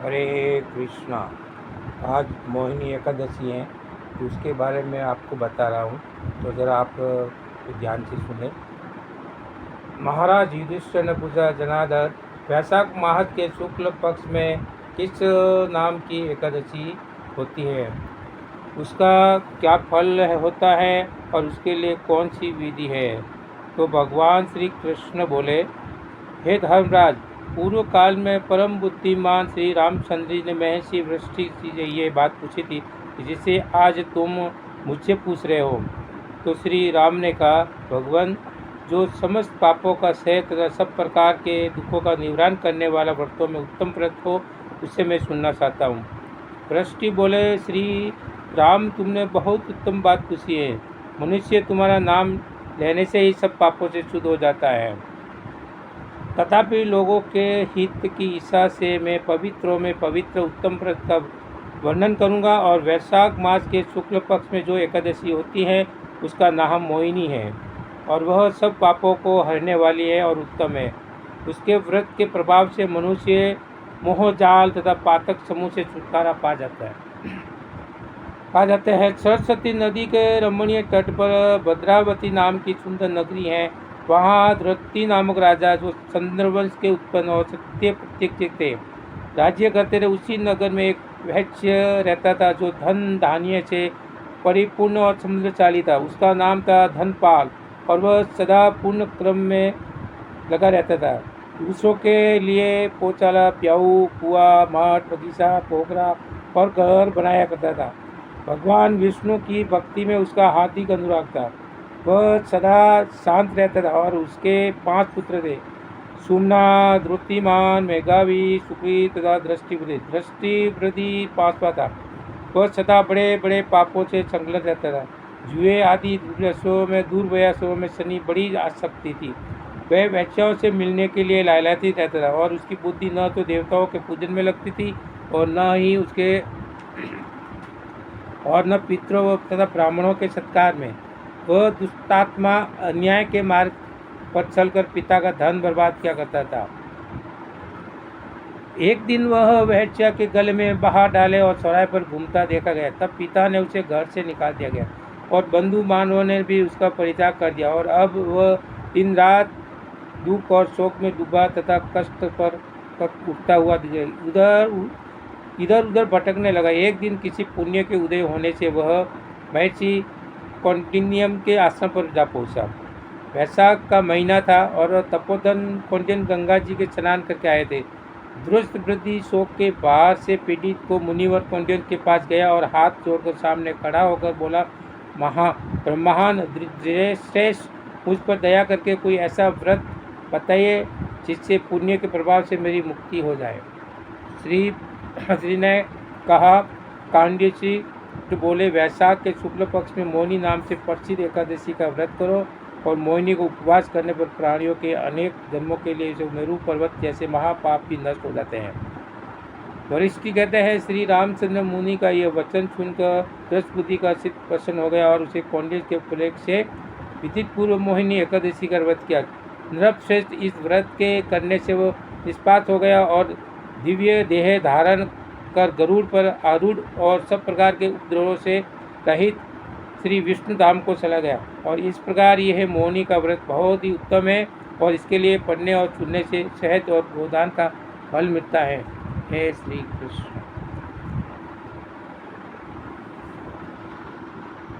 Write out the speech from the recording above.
हरे कृष्णा। आज मोहिनी एकादशी है, तो उसके बारे में आपको बता रहा हूँ, तो ज़रा आप ध्यान से सुने। महाराज युधिष्ठिर ने पूछा, जनार्दन, वैशाख माह के शुक्ल पक्ष में किस नाम की एकादशी होती है, उसका क्या फल होता है और उसके लिए कौन सी विधि है? तो भगवान श्री कृष्ण बोले, हे धर्मराज, पूर्व काल में परम बुद्धिमान श्री रामचंद्र जी ने महर्षि वृष्टि से ये बात पूछी थी जिसे आज तुम मुझसे पूछ रहे हो। तो श्री राम ने कहा, भगवान, जो समस्त पापों का क्षय तथा सब प्रकार के दुखों का निवारण करने वाला व्रतों में उत्तम व्रत हो, उससे मैं सुनना चाहता हूँ। वृष्टि बोले, श्री राम, तुमने बहुत उत्तम बात पूछी है। मनुष्य तुम्हारा नाम लेने से ही सब पापों से शुद्ध हो जाता है। तथापि लोगों के हित की इच्छा से मैं पवित्रों में पवित्र उत्तम व्रत का वर्णन करूंगा, और वैशाख मास के शुक्ल पक्ष में जो एकादशी होती है उसका नाम मोहिनी है, और वह सब पापों को हरने वाली है और उत्तम है। उसके व्रत के प्रभाव से मनुष्य मोहजाल तथा पातक समूह से छुटकारा पा जाते हैं। सरस्वती नदी के रमणीय तट पर भद्रावती नाम की सुंदर नगरी है। वहाँ द्रौपदी नामक राजा, जो चंद्रवंश के उत्पन्न और सत्य प्रतीक थे, राज्य करते रहे। उसी नगर में एक वैश्य रहता था जो धन धान्य से परिपूर्ण और समृद्धशाली था। उसका नाम था धनपाल, और वह सदा पूर्ण क्रम में लगा रहता था। दूसरों के लिए पौचाला, प्याऊ, कुआ, मठ, बगीचा, पोखरा और घर बनाया करता था। भगवान विष्णु की भक्ति में उसका हार्दिक अनुराग था। वह सदा शांत रहता था, और उसके 5 पुत्र थे, सोमनाथ, द्रुतिमान, मेघावी, सुक्री तथा दृष्टिवृद्धि। दृष्टिवृद्धि 5वां था। वह सदा बड़े बड़े पापों से संलग्न रहता था। जुए आदि दूरव्यासों में शनि बड़ी आसक्ति थी। वह वैश्याओं से मिलने के लिए लालायित रहता था, और उसकी बुद्धि न तो देवताओं के पूजन में लगती थी और न पितरों तथा ब्राह्मणों के सत्कार में। वह दुष्टात्मा अन्याय के मार्ग पर चलकर पिता का धन बर्बाद किया करता था। एक दिन वह वैश्या के गले में बहा डाले और चौराहे पर घूमता देखा गया। तब पिता ने उसे घर से निकाल दिया गया, और बंधु बांधवों ने भी उसका परित्याग कर दिया, और अब वह दिन रात दुख और शोक में डूबा तथा कष्ट पर उठता हुआ इधर उधर भटकने लगा। एक दिन किसी पुण्य के उदय होने से वह महर्षि कौंडिन्य के आश्रम पर जा पहुंचा। वैशाख का महीना था, और तपोधन कौंडिन्य गंगा जी के स्नान करके आए थे। दुष्ट वृद्धि शोक के बाहर से पीड़ित को मुनिवर कौंडिन्य के पास गया और हाथ जोड़कर सामने खड़ा होकर बोला, महान श्रेष्ठ, मुझ पर दया करके कोई ऐसा व्रत बताइए जिससे पुण्य के प्रभाव से मेरी मुक्ति हो जाए। श्री ने कहा, कांडिसी तो बोले, वैशाख के शुक्ल पक्ष में मोहिनी नाम से प्रसिद्ध एकादशी का व्रत करो, और मोहिनी को उपवास करने पर प्राणियों के अनेक जन्मों के लिए जो मेरू पर्वत जैसे महापाप भी नष्ट हो जाते हैं। वरिष्ठी कहते हैं, श्री रामचंद्र मुनि का यह वचन सुनकर दृष्टबुद्धि का चित्त प्रसन्न हो गया, और उसे कौंडिन्य के उपलेख से विदित पूर्व मोहिनी एकादशी का व्रत किया। नृपश्रेष्ठ, इस व्रत के करने से वो निष्पात हो गया और दिव्य देह धारण कर गरुड़ पर आरूढ़ और सब प्रकार के उपद्रवों से रहित श्री विष्णु धाम को चला गया। और इस प्रकार यह मोहिनी का व्रत बहुत ही उत्तम है, और इसके लिए पढ़ने और सुनने से शहद और गोदान का फल मिलता है। हे श्री कृष्ण।